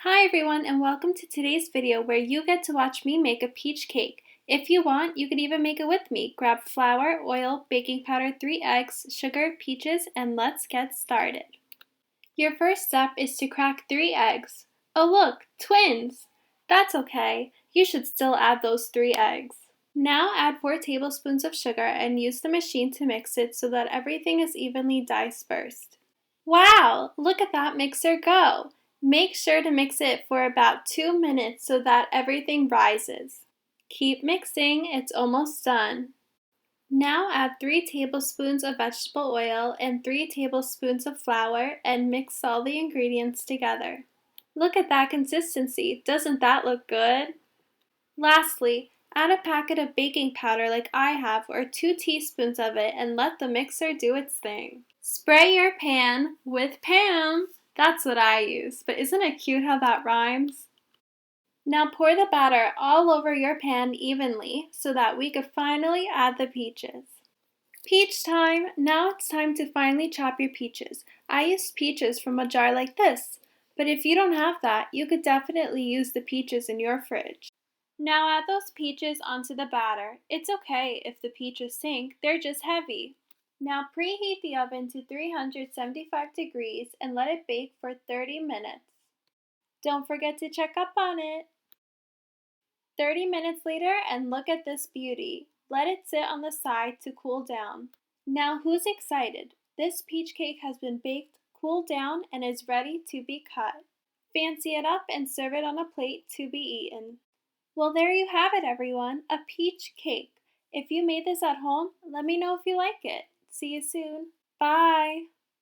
Hi everyone and welcome to today's video where you get to watch me make a peach cake. If you want, you can even make it with me. Grab flour, oil, baking powder, 3 eggs, sugar, peaches, and let's get started. Your first step is to crack 3 eggs. Oh look, twins! That's okay, you should still add those 3 eggs. Now add 4 tablespoons of sugar and use the machine to mix it so that everything is evenly dispersed. Wow, look at that mixer go! Make sure to mix it for about 2 minutes so that everything rises. Keep mixing, it's almost done. Now add 3 tablespoons of vegetable oil and 3 tablespoons of flour and mix all the ingredients together. Look at that consistency, doesn't that look good? Lastly, add a packet of baking powder like I have or 2 teaspoons of it and let the mixer do its thing. Spray your pan with Pam! That's what I use, but isn't it cute how that rhymes? Now pour the batter all over your pan evenly so that we could finally add the peaches. Peach time! Now it's time to finely chop your peaches. I used peaches from a jar like this, but if you don't have that, you could definitely use the peaches in your fridge. Now add those peaches onto the batter. It's okay if the peaches sink, they're just heavy. Now preheat the oven to 375 degrees and let it bake for 30 minutes. Don't forget to check up on it. 30 minutes later and look at this beauty. Let it sit on the side to cool down. Now who's excited? This peach cake has been baked, cooled down, and is ready to be cut. Fancy it up and serve it on a plate to be eaten. Well, there you have it, everyone, a peach cake. If you made this at home, let me know if you like it. See you soon. Bye!